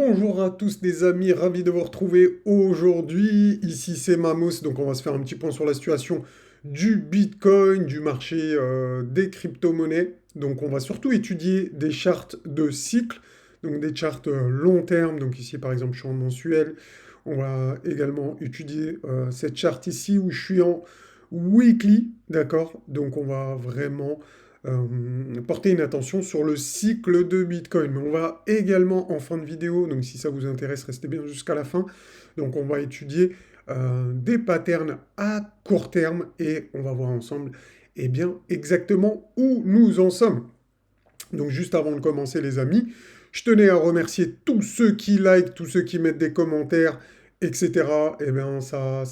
Bonjour à tous les amis, ravi de vous retrouver aujourd'hui. Ici c'est Mamos, donc on va se faire un petit point sur la situation du Bitcoin, du marché des crypto-monnaies. Donc on va surtout étudier des charts de cycle, donc des charts long terme. Donc ici par exemple je suis en mensuel. On va également étudier cette charte ici où je suis en weekly, d'accord? Donc on va vraiment porter une attention sur le cycle de Bitcoin. Mais on va également en fin de vidéo, donc si ça vous intéresse, restez bien jusqu'à la fin. Donc on va étudier des patterns à court terme et on va voir ensemble bien, exactement où nous en sommes. Donc juste avant de commencer les amis, je tenais à remercier tous ceux qui like, tous ceux qui mettent des commentaires, etc. Eh bien ça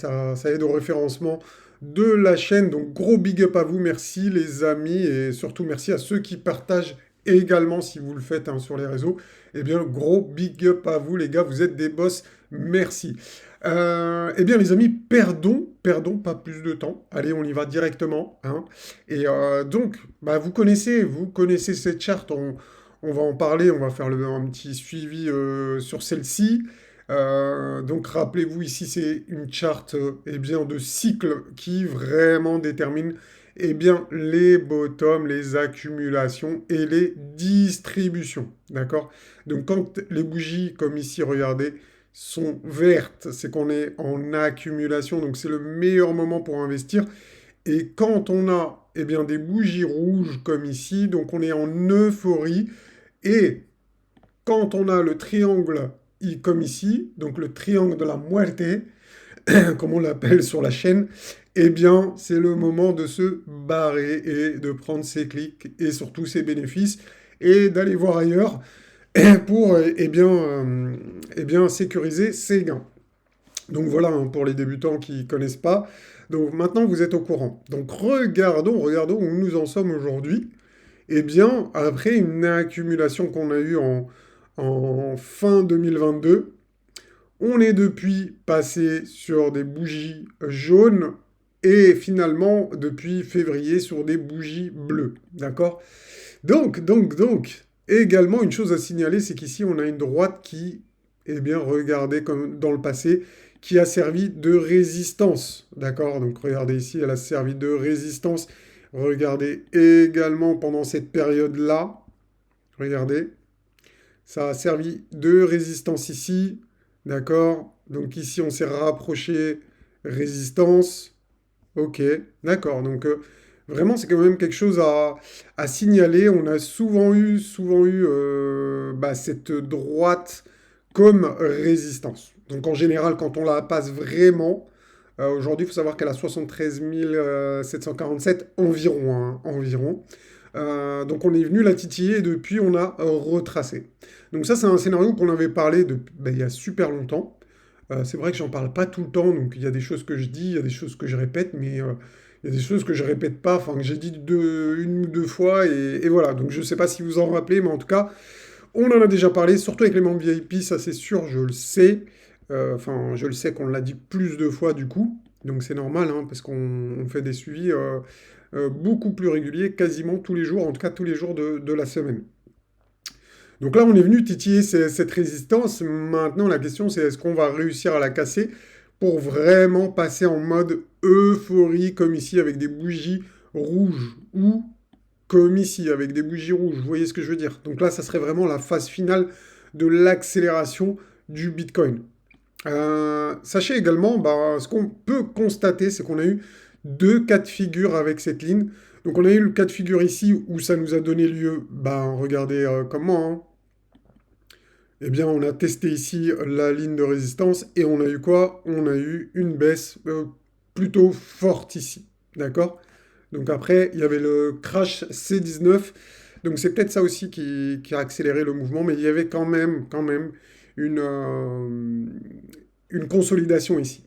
aide au référencement de la chaîne. Donc gros big up à vous, merci les amis, et surtout merci à ceux qui partagent également si vous le faites hein, sur les réseaux. Eh bien gros big up à vous les gars, vous êtes des boss, merci. Eh bien les amis, perdons pas plus de temps. Allez, on y va directement, hein. Et donc, bah, vous connaissez cette charte, on va en parler, on va faire un petit suivi sur celle-ci. Donc rappelez-vous, ici c'est une charte eh bien, de cycle qui vraiment détermine eh bien, les bottoms, les accumulations et les distributions. D'accord? Donc quand les bougies, comme ici, regardez, sont vertes, c'est qu'on est en accumulation, donc c'est le meilleur moment pour investir. Et quand on a eh bien, des bougies rouges comme ici, donc on est en euphorie. Et quand on a le triangle comme ici, donc le triangle de la muerte, comme on l'appelle sur la chaîne, eh bien c'est le moment de se barrer et de prendre ses clics et surtout ses bénéfices et d'aller voir ailleurs pour eh bien, sécuriser ses gains. Donc voilà, hein, pour les débutants qui ne connaissent pas. Donc maintenant, vous êtes au courant. Donc regardons où nous en sommes aujourd'hui. Eh bien, après une accumulation qu'on a eue en fin 2022, on est depuis passé sur des bougies jaunes et finalement, depuis février, sur des bougies bleues. D'accord? Donc, également, une chose à signaler, c'est qu'ici, on a une droite qui, eh bien, regardez comme dans le passé, qui a servi de résistance. D'accord? Donc, regardez ici, elle a servi de résistance. Regardez également pendant cette période-là. Regardez. Ça a servi de résistance ici. D'accord? Donc, ici, on s'est rapproché résistance. Ok, d'accord. Donc, vraiment, c'est quand même quelque chose à signaler. On a souvent eu bah, cette droite comme résistance. Donc, en général, quand on la passe vraiment, aujourd'hui, il faut savoir qu'elle a 73 747 environ, hein, environ. Donc, on est venu la titiller et depuis, on a retracé. Donc, ça, c'est un scénario qu'on avait parlé bah, il y a super longtemps. C'est vrai que j'en parle pas tout le temps, donc il y a des choses que je dis, il y a des choses que je répète, mais il y a des choses que je répète pas, enfin que j'ai dit une ou deux fois, et voilà. Donc je sais pas si vous en rappelez, mais en tout cas, on en a déjà parlé, surtout avec les membres VIP, ça c'est sûr, je le sais. Enfin, je le sais qu'on l'a dit plus de fois du coup, donc c'est normal, hein, parce qu'on fait des suivis beaucoup plus réguliers, quasiment tous les jours, en tout cas tous les jours de la semaine. Donc là, on est venu titiller cette résistance. Maintenant, la question, c'est est-ce qu'on va réussir à la casser pour vraiment passer en mode euphorie, comme ici, avec des bougies rouges, ou comme ici, avec des bougies rouges. Vous voyez ce que je veux dire? Donc là, ça serait vraiment la phase finale de l'accélération du Bitcoin. Sachez également, bah, ce qu'on peut constater, c'est qu'on a eu deux cas de figure avec cette ligne. Donc on a eu le cas de figure ici où ça nous a donné lieu, bah, regardez comment, hein. Eh bien, on a testé ici la ligne de résistance et on a eu quoi? On a eu une baisse plutôt forte ici. D'accord? Donc après, il y avait le crash C19. Donc c'est peut-être ça aussi qui a accéléré le mouvement, mais il y avait quand même une, euh, une consolidation ici.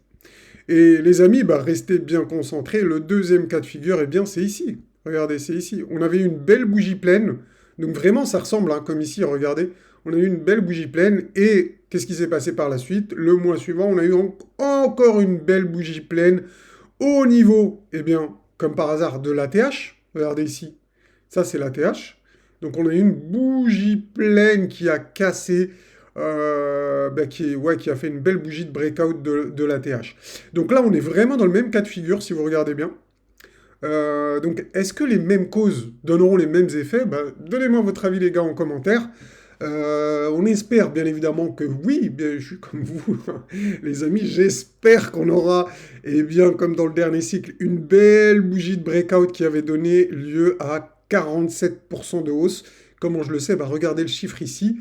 Et les amis, bah, restez bien concentrés. Le deuxième cas de figure, eh bien, c'est ici. Regardez, c'est ici. On avait une belle bougie pleine. Donc vraiment, ça ressemble, hein, comme ici, regardez. On a eu une belle bougie pleine. Et qu'est-ce qui s'est passé par la suite? Le mois suivant, on a eu encore une belle bougie pleine au niveau, eh bien, comme par hasard, de l'ATH. Regardez ici. Ça, c'est l'ATH. Donc on a eu une bougie pleine qui a cassé ouais, qui a fait une belle bougie de breakout de l'ATH. Donc là, on est vraiment dans le même cas de figure, si vous regardez bien. Donc, est-ce que les mêmes causes donneront les mêmes effets? Bah, donnez-moi votre avis, les gars, en commentaire. On espère bien évidemment que oui, bien, je suis comme vous, les amis, j'espère qu'on aura, et bien comme dans le dernier cycle, une belle bougie de breakout qui avait donné lieu à 47% de hausse. Comment je le sais? Bah, regardez le chiffre ici.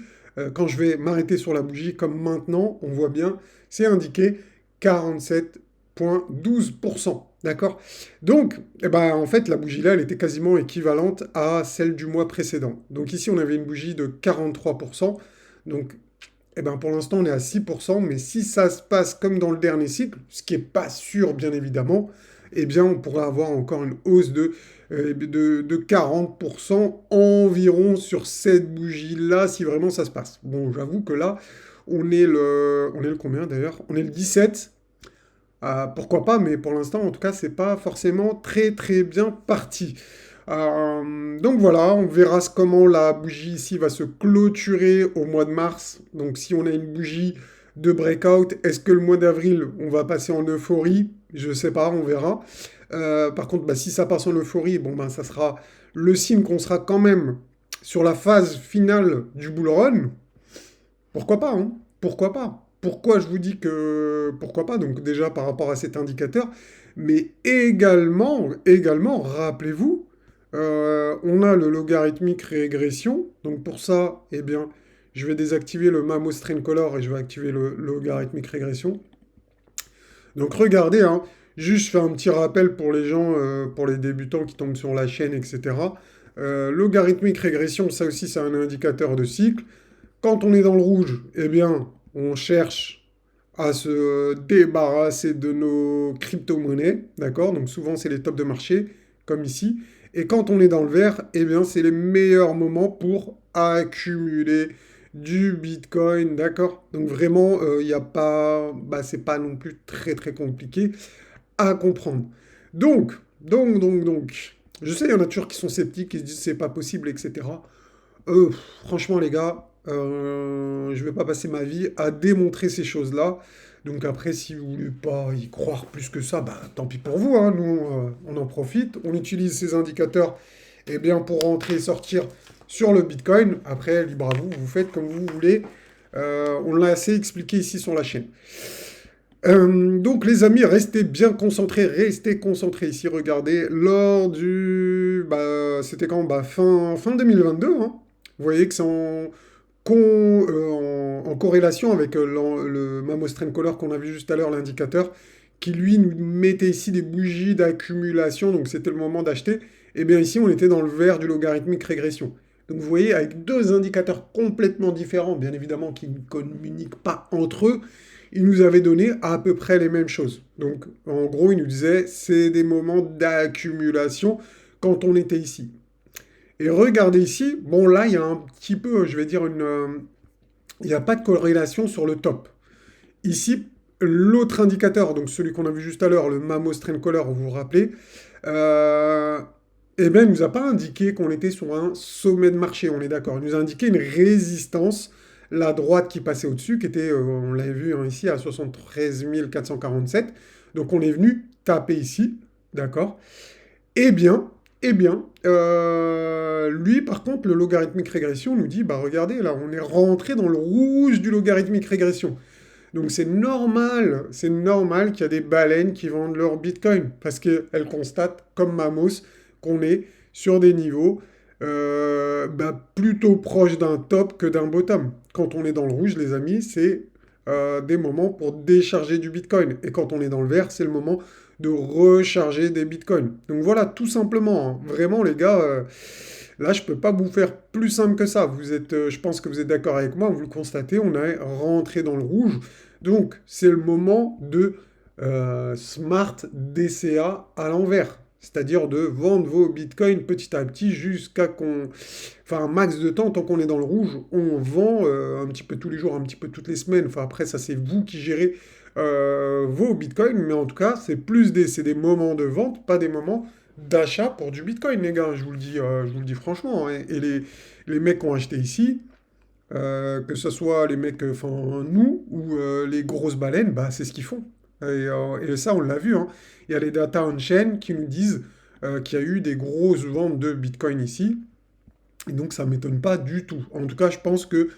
Quand je vais m'arrêter sur la bougie, comme maintenant, on voit bien, c'est indiqué 47,12%. D'accord? Donc, eh ben, en fait, la bougie là, elle était quasiment équivalente à celle du mois précédent. Donc ici, on avait une bougie de 43%. Donc, eh ben, pour l'instant, on est à 6%. Mais si ça se passe comme dans le dernier cycle, ce qui n'est pas sûr, bien évidemment, eh bien, on pourrait avoir encore une hausse de 40% environ sur cette bougie-là, si vraiment ça se passe. Bon, j'avoue que là, on est le combien d'ailleurs? On est le 17. Pourquoi pas, mais pour l'instant, en tout cas, c'est pas forcément très très bien parti. Donc voilà, on verra comment la bougie ici va se clôturer au mois de mars. Donc si on a une bougie de breakout, est-ce que le mois d'avril, on va passer en euphorie? Je sais pas, on verra. Par contre, bah, si ça passe en euphorie, bon ben ça sera le signe qu'on sera quand même sur la phase finale du bull run. Pourquoi pas, hein? Pourquoi pas? Pourquoi je vous dis que pourquoi pas? Donc déjà par rapport à cet indicateur, mais également, rappelez-vous, on a le logarithmique régression. Donc pour ça, eh bien, je vais désactiver le Mamos Trend Color et je vais activer le logarithmique régression. Donc regardez, hein, juste je fais un petit rappel pour les gens, pour les débutants qui tombent sur la chaîne, etc. Logarithmique régression, ça aussi c'est un indicateur de cycle. Quand on est dans le rouge, eh bien, on cherche à se débarrasser de nos crypto-monnaies, d'accord? Donc souvent, c'est les tops de marché, comme ici. Et quand on est dans le vert, eh bien, c'est les meilleurs moments pour accumuler du Bitcoin, d'accord? Donc vraiment, il n'y a pas, bah, c'est pas non plus très très compliqué à comprendre. Donc, je sais, il y en a toujours qui sont sceptiques, qui se disent c'est pas possible, etc. Euh, Franchement, les gars, je vais pas passer ma vie à démontrer ces choses-là. Donc après, si vous voulez pas y croire plus que ça, bah tant pis pour vous, hein. Nous, on en profite. On utilise ces indicateurs eh bien, pour rentrer et sortir sur le Bitcoin. Après, libre à vous, vous faites comme vous voulez. On l'a assez expliqué ici sur la chaîne. Donc les amis, restez concentrés ici, regardez, lors du... Bah, c'était quand? Bah, fin 2022, hein. Vous voyez que c'est en corrélation avec le Mamos Trend Color qu'on a vu juste à l'heure, l'indicateur, qui lui nous mettait ici des bougies d'accumulation, donc c'était le moment d'acheter. Et bien ici, on était dans le vert du logarithmique régression. Donc vous voyez, avec deux indicateurs complètement différents, bien évidemment, qui ne communiquent pas entre eux, il nous avait donné à peu près les mêmes choses. Donc en gros, il nous disait, c'est des moments d'accumulation quand on était ici. Et regardez ici, bon là, il y a un petit peu, je vais dire, il n'y a pas de corrélation sur le top. Ici, l'autre indicateur, donc celui qu'on a vu juste à l'heure, le Mamos Trend Color, vous vous rappelez, euh, eh bien, il ne nous a pas indiqué qu'on était sur un sommet de marché, on est d'accord. Il nous a indiqué une résistance, la droite qui passait au-dessus, qui était, on l'avait vu hein, ici, à 73 447. Donc on est venu taper ici, d'accord. Eh bien, lui, par contre, le logarithmique régression nous dit, bah regardez, là, on est rentré dans le rouge du logarithmique régression. Donc c'est normal qu'il y a des baleines qui vendent leur Bitcoin, parce qu'elles constatent, comme Mamos, qu'on est sur des niveaux bah, plutôt proches d'un top que d'un bottom. Quand on est dans le rouge, les amis, c'est des moments pour décharger du Bitcoin. Et quand on est dans le vert, c'est le moment de recharger des bitcoins. Donc voilà, tout simplement, hein. Vraiment les gars, là je peux pas vous faire plus simple que ça. Vous êtes, je pense que vous êtes d'accord avec moi, vous le constatez, on est rentré dans le rouge. Donc c'est le moment de smart DCA à l'envers. C'est-à-dire de vendre vos bitcoins petit à petit jusqu'à qu'on... Enfin, un max de temps, tant qu'on est dans le rouge, on vend un petit peu tous les jours, un petit peu toutes les semaines. Enfin, après, ça, c'est vous qui gérez vos bitcoins. Mais en tout cas, c'est des moments de vente, pas des moments d'achat pour du bitcoin, les gars. Je vous le dis franchement, hein. Et les mecs qui ont acheté ici, Que ce soit les mecs, enfin nous, ou les grosses baleines, bah c'est ce qu'ils font. Et ça, on l'a vu, hein. Il y a les data on-chain qui nous disent qu'il y a eu des grosses ventes de Bitcoin ici. Et donc ça m'étonne pas du tout. En tout cas, je pense que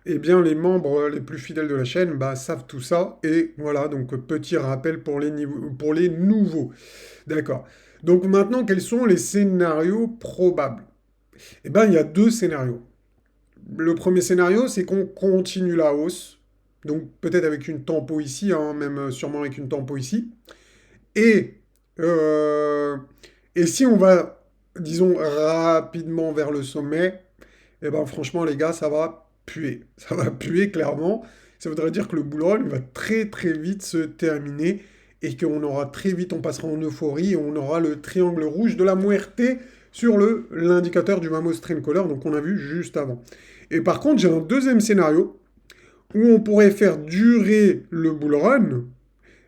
eh bien, les membres les plus fidèles de la chaîne bah, savent tout ça. Et voilà, donc petit rappel pour les nouveaux. D'accord. Donc maintenant, quels sont les scénarios probables? Eh bien, il y a deux scénarios. Le premier scénario, c'est qu'on continue la hausse. Donc peut-être avec une tempo ici, hein, même sûrement avec une tempo ici. Et, euh, et si on va, disons, rapidement vers le sommet, eh ben franchement les gars, ça va puer. Ça va puer clairement. Ça voudrait dire que le bull run va très très vite se terminer et qu'on aura très vite, on passera en euphorie et on aura le triangle rouge de la muerte sur l'indicateur du Mamos Trendcaller, donc on a vu juste avant. Et par contre, j'ai un deuxième scénario où on pourrait faire durer le bull run,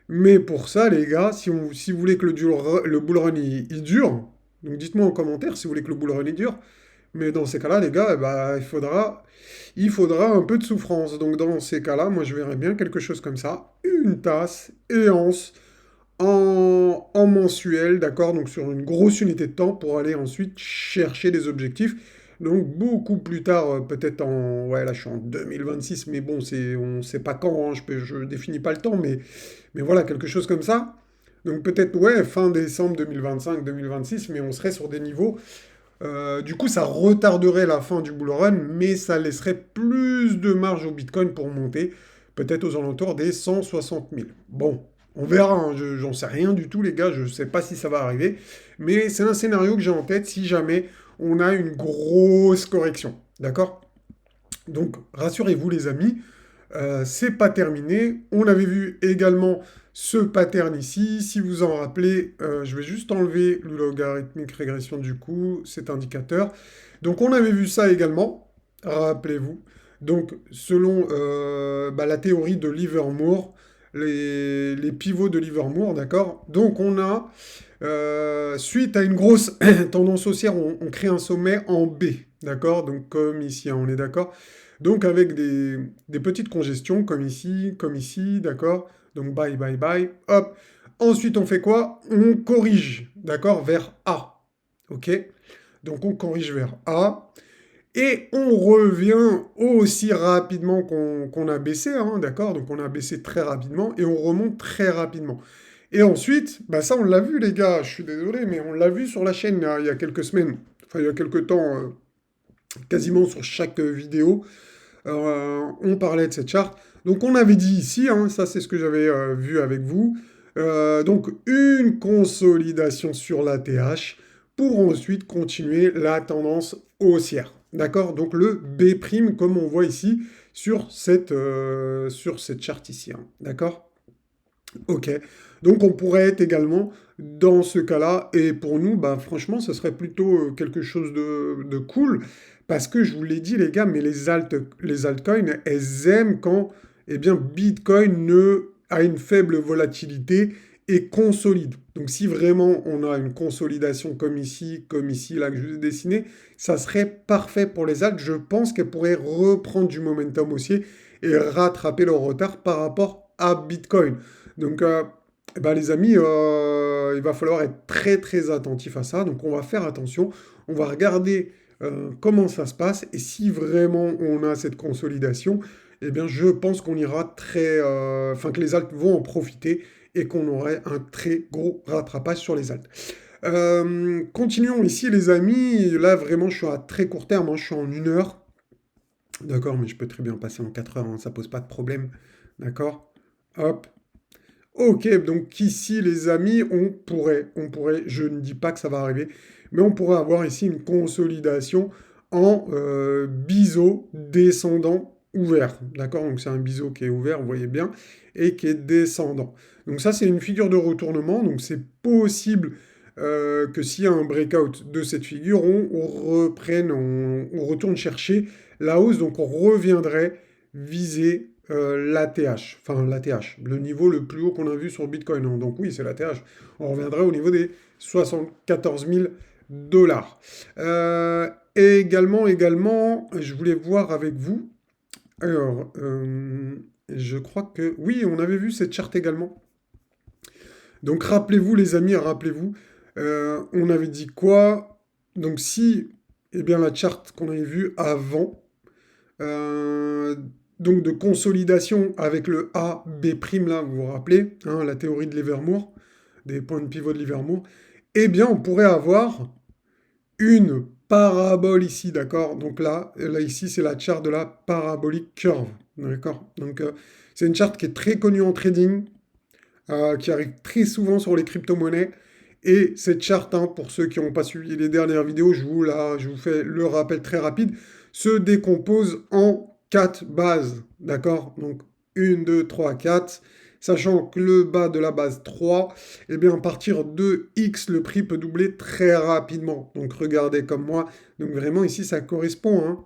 mais pour ça, les gars, si vous voulez que le bull run il dure, donc dites-moi en commentaire si vous voulez que le bull run il dure, mais dans ces cas-là, les gars, eh ben, il faudra un peu de souffrance. Donc dans ces cas-là, moi je verrais bien quelque chose comme ça, une tasse éance en mensuel, d'accord? Donc sur une grosse unité de temps pour aller ensuite chercher des objectifs. Donc beaucoup plus tard, peut-être en... Ouais, là je suis en 2026, mais bon, on sait pas quand, hein, je définis pas le temps, mais voilà, quelque chose comme ça. Donc peut-être, ouais, fin décembre 2025, 2026, mais on serait sur des niveaux du coup, ça retarderait la fin du bull run, mais ça laisserait plus de marge au Bitcoin pour monter, peut-être aux alentours des 160 000. Bon, on verra, hein, j'en sais rien du tout, les gars, je ne sais pas si ça va arriver, mais c'est un scénario que j'ai en tête si jamais on a une grosse correction. D'accord? Donc, rassurez-vous, les amis, c'est pas terminé. On avait vu également ce pattern ici. Si vous en rappelez, je vais juste enlever le logarithmique régression du coup, cet indicateur. Donc on avait vu ça également, rappelez-vous. Donc selon bah, la théorie de Livermore, les pivots de Livermore, d'accord? Donc on a, suite à une grosse tendance haussière, on crée un sommet en B, d'accord? Donc comme ici, hein, on est d'accord? Donc avec des petites congestions, comme ici, d'accord? Donc bye, bye, bye, hop. Ensuite, on fait quoi? On corrige, d'accord? Vers A, ok? Donc on corrige vers A. Et on revient aussi rapidement qu'on a baissé, hein, d'accord? Donc on a baissé très rapidement et on remonte très rapidement. Et ensuite, bah ça on l'a vu les gars, je suis désolé, mais on l'a vu sur la chaîne là, il y a quelques semaines, enfin il y a quelques temps, quasiment sur chaque vidéo. On parlait de cette charte. Donc on avait dit ici, hein, ça c'est ce que j'avais vu avec vous, donc une consolidation sur la TH pour ensuite continuer la tendance haussière. D'accord? Donc le B' comme on voit ici sur cette charte ici. Hein. D'accord? Ok. Donc on pourrait être également dans ce cas-là. Et pour nous, bah, franchement, ce serait plutôt quelque chose de cool. Parce que je vous l'ai dit, les gars, mais les altcoins, elles aiment quand eh bien, Bitcoin a une faible volatilité et consolide. Donc si vraiment on a une consolidation comme ici, là que je vous ai dessiné, ça serait parfait pour les alts. Je pense qu'elles pourraient reprendre du momentum haussier et rattraper leur retard par rapport à Bitcoin. Donc, eh ben, les amis, il va falloir être très très attentif à ça. Donc, on va faire attention. On va regarder comment ça se passe. Et si vraiment on a cette consolidation, eh bien, je pense qu'on ira très. Enfin, que les alts vont en profiter et qu'on aurait un très gros rattrapage sur les alts. Continuons ici, les amis. Là, vraiment, je suis à très court terme. Hein, je suis en 1 heure. D'accord, mais je peux très bien passer en 4 heures. Hein, ça pose pas de problème. D'accord? Hop. Ok, donc ici, les amis, je ne dis pas que ça va arriver, mais on pourrait avoir ici une consolidation en biseau descendant ouvert. D'accord? Donc c'est un biseau qui est ouvert, vous voyez bien, et qui est descendant. Donc ça, c'est une figure de retournement, donc c'est possible que s'il y a un breakout de cette figure, on retourne chercher la hausse, donc on reviendrait viser l'ATH, enfin l'ATH, le niveau le plus haut qu'on a vu sur Bitcoin. Hein. Donc oui, c'est l'ATH. On reviendrait au niveau des 74 000 dollars. Et également, je voulais voir avec vous, Alors, je crois que... Oui, on avait vu cette charte également. Donc rappelez-vous les amis, rappelez-vous, on avait dit quoi? Donc si, eh bien la charte qu'on avait vue avant, euh, donc de consolidation avec le A, B' là, vous vous rappelez, hein, la théorie de Livermore, des points de pivot de Livermore, eh bien on pourrait avoir une parabole ici, d'accord? Donc là ici c'est la charte de la parabolic curve, d'accord? Donc c'est une charte qui est très connue en trading, qui arrive très souvent sur les crypto-monnaies. Et cette charte, hein, pour ceux qui n'ont pas suivi les dernières vidéos, je vous fais le rappel très rapide, se décompose en 4 bases. D'accord? Donc 1, 2, 3, 4. Sachant que le bas de la base 3, eh bien à partir de X, le prix peut doubler très rapidement. Donc regardez comme moi. Donc vraiment ici, ça correspond, hein.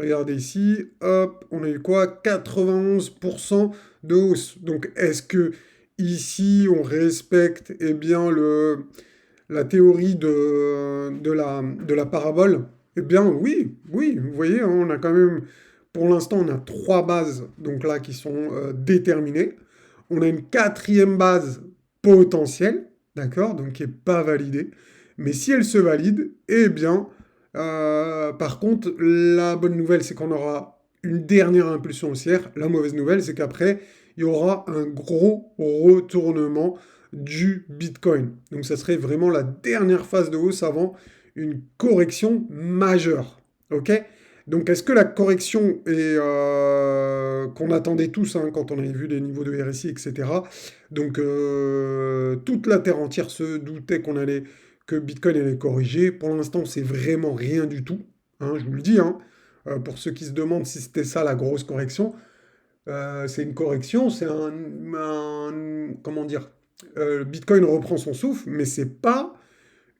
Regardez ici, hop, on a eu quoi? 91% de hausse. Donc est-ce que ici on respecte eh bien la théorie de la parabole? Eh bien oui, oui, vous voyez, hein, on a quand même, pour l'instant on a trois bases donc là qui sont déterminées. On a une quatrième base potentielle, d'accord, donc qui n'est pas validée. Mais si elle se valide, eh bien par contre, la bonne nouvelle, c'est qu'on aura une dernière impulsion haussière. La mauvaise nouvelle, c'est qu'après, il y aura un gros retournement du Bitcoin. Donc, ça serait vraiment la dernière phase de hausse avant une correction majeure. OK? Donc, est-ce que la correction est, qu'on attendait tous hein, quand on avait vu les niveaux de RSI, etc. Donc, toute la terre entière se doutait qu'on allait que Bitcoin allait corriger. Pour l'instant, c'est vraiment rien du tout, hein, je vous le dis. Hein. Pour ceux qui se demandent si c'était ça la grosse correction, c'est une correction, c'est comment dire, Bitcoin reprend son souffle, mais c'est pas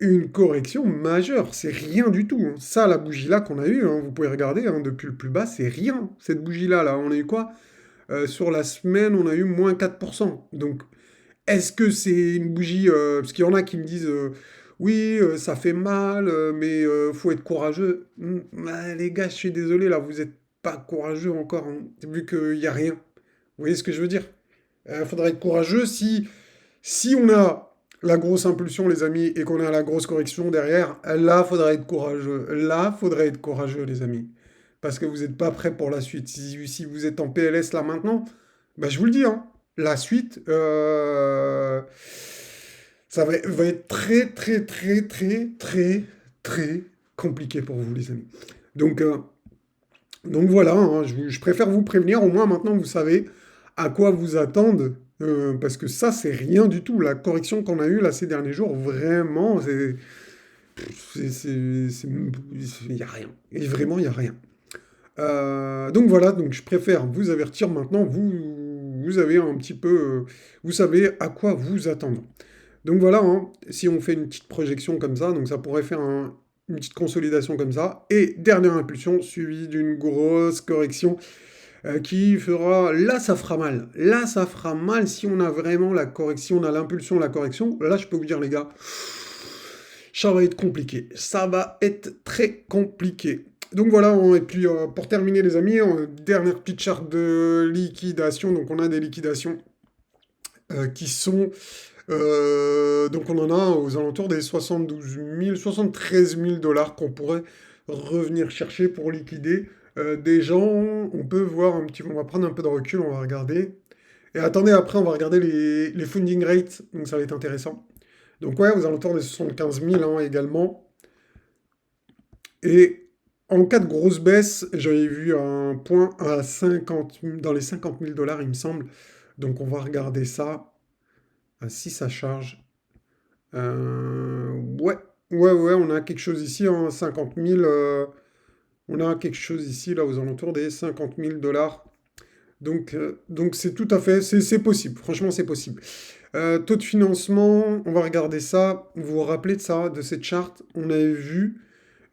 une correction majeure, c'est rien du tout. Hein. Ça, la bougie là qu'on a eue, hein, vous pouvez regarder hein, depuis le plus bas, c'est rien. Cette bougie là, on a eu quoi? Sur la semaine, on a eu moins 4%. Donc est-ce que c'est une bougie parce qu'il y en a qui me disent oui, ça fait mal, mais faut être courageux. Les gars, je suis désolé, là, vous êtes pas courageux encore, hein, vu qu'il n'y a rien. Vous voyez ce que je veux dire? Il faudrait être courageux si on a la grosse impulsion, les amis, et qu'on a la grosse correction derrière, là, faudrait être courageux. Là, faudrait être courageux, les amis. Parce que vous n'êtes pas prêts pour la suite. Si vous êtes en PLS là maintenant, bah, je vous le dis, hein, la suite, ça va être très, très, très, très, très, très compliqué pour vous, les amis. Donc, euh, donc voilà, hein, je préfère vous prévenir, au moins maintenant vous savez à quoi vous attendre, parce que ça, c'est rien du tout. La correction qu'on a eue là ces derniers jours, vraiment, il n'y a rien. Et vraiment, il n'y a rien. Donc voilà, donc je préfère vous avertir maintenant, vous avez un petit peu, vous savez à quoi vous attendre. Donc voilà, hein, si on fait une petite projection comme ça, donc ça pourrait faire une petite consolidation comme ça, et dernière impulsion suivie d'une grosse correction qui fera, là ça fera mal, là ça fera mal si on a vraiment la correction, on a l'impulsion, la correction, là je peux vous dire les gars, ça va être compliqué, ça va être très compliqué. Donc voilà, et puis pour terminer les amis, dernière petite charte de liquidation, donc on a des liquidations qui sont donc on en a aux alentours des 72 000, 73 000 dollars qu'on pourrait revenir chercher pour liquider des gens. On peut voir un petit peu, on va prendre un peu de recul, on va regarder. Et attendez, après on va regarder les funding rates, donc ça va être intéressant. Donc ouais, aux alentours des 75 000 hein, également. Et en cas de grosse baisse, j'avais vu un point à 50, dans les 50 000 dollars il me semble. Donc on va regarder ça, si ça charge. Ouais, ouais, on a quelque chose ici en 50 000. On a quelque chose ici, là, aux alentours des 50 000 dollars. Donc c'est tout à fait, c'est possible. Franchement, c'est possible. Taux de financement, on va regarder ça. Vous vous rappelez de ça, de cette charte? On avait vu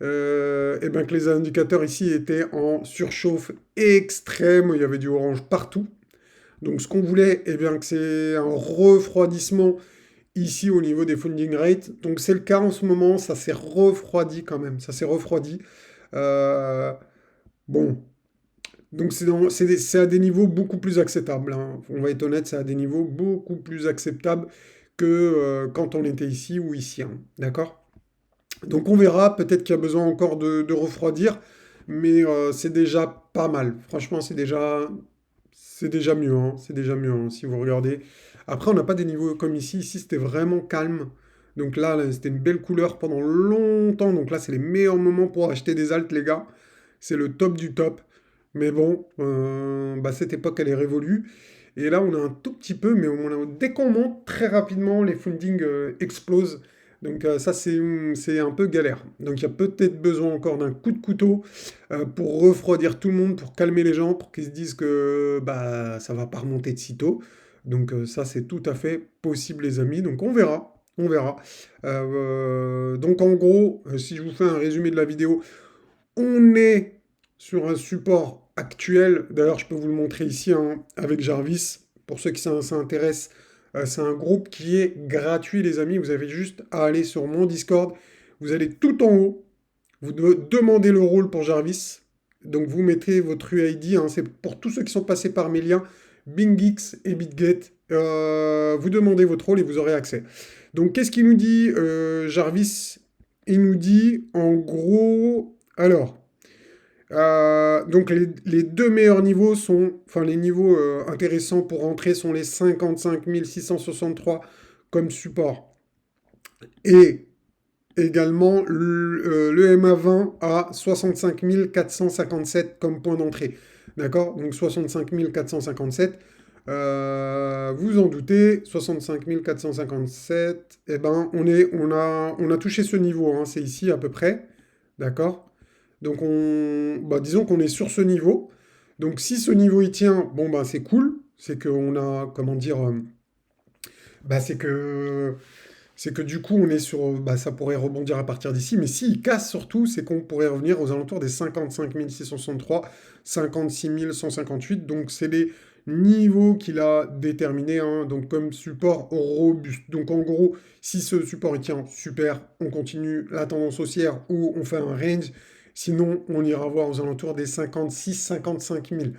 eh ben, que les indicateurs ici étaient en surchauffe extrême. Il y avait du orange partout. Donc ce qu'on voulait, eh bien, que c'est un refroidissement ici au niveau des funding rates. Donc c'est le cas en ce moment, ça s'est refroidi quand même, ça s'est refroidi. Euh, bon, Donc c'est à des niveaux beaucoup plus acceptables, hein. On va être honnête, c'est à des niveaux beaucoup plus acceptables que quand on était ici ou ici, hein. D'accord? Donc on verra, peut-être qu'il y a besoin encore de refroidir, mais c'est déjà pas mal. Franchement, c'est déjà mieux, hein. C'est déjà mieux, hein, si vous regardez. Après, on n'a pas des niveaux comme ici. Ici, c'était vraiment calme. Donc là, c'était une belle couleur pendant longtemps. Donc là, c'est les meilleurs moments pour acheter des altes, les gars. C'est le top du top. Mais bon, bah, cette époque, elle est révolue. Et là, on a un tout petit peu, mais dès qu'on monte, très rapidement, les fundings explosent. Donc ça, c'est un peu galère. Donc il y a peut-être besoin encore d'un coup de couteau pour refroidir tout le monde, pour calmer les gens, pour qu'ils se disent que bah, ça va pas remonter de sitôt. Donc ça, c'est tout à fait possible, les amis. Donc on verra. On verra. Donc en gros, si je vous fais un résumé de la vidéo, on est sur un support actuel. D'ailleurs, je peux vous le montrer ici, hein, avec Jarvis. Pour ceux qui s'intéressent, c'est un groupe qui est gratuit, les amis. Vous avez juste à aller sur mon Discord. Vous allez tout en haut. Vous demandez le rôle pour Jarvis. Donc vous mettez votre UID, hein, c'est pour tous ceux qui sont passés par mes liens, BingX et BitGet. Vous demandez votre rôle et vous aurez accès. Donc qu'est-ce qu'il nous dit, Jarvis? Il nous dit en gros... Alors, donc les deux meilleurs niveaux sont, enfin les niveaux intéressants pour rentrer sont les 55 663 comme support. Et également le MA20 à 65 457 comme point d'entrée. D'accord? Donc 65 457. Vous en doutez, 65 457, eh ben, on a touché ce niveau, hein, c'est ici à peu près. D'accord? Donc bah, disons qu'on est sur ce niveau. Donc si ce niveau il tient, bon bah c'est cool. C'est qu'on a, comment dire, bah, c'est que du coup on est sur, bah, ça pourrait rebondir à partir d'ici. Mais s'il casse surtout, c'est qu'on pourrait revenir aux alentours des 55 663, 56 158. Donc c'est les niveaux qu'il a déterminés, hein, donc comme support robuste. Donc en gros, si ce support il tient, super, on continue la tendance haussière ou on fait un range. Sinon, on ira voir aux alentours des 56-55 000.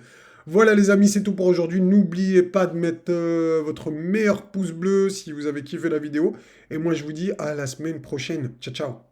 Voilà les amis, c'est tout pour aujourd'hui. N'oubliez pas de mettre votre meilleur pouce bleu si vous avez kiffé la vidéo. Et moi, je vous dis à la semaine prochaine. Ciao, ciao.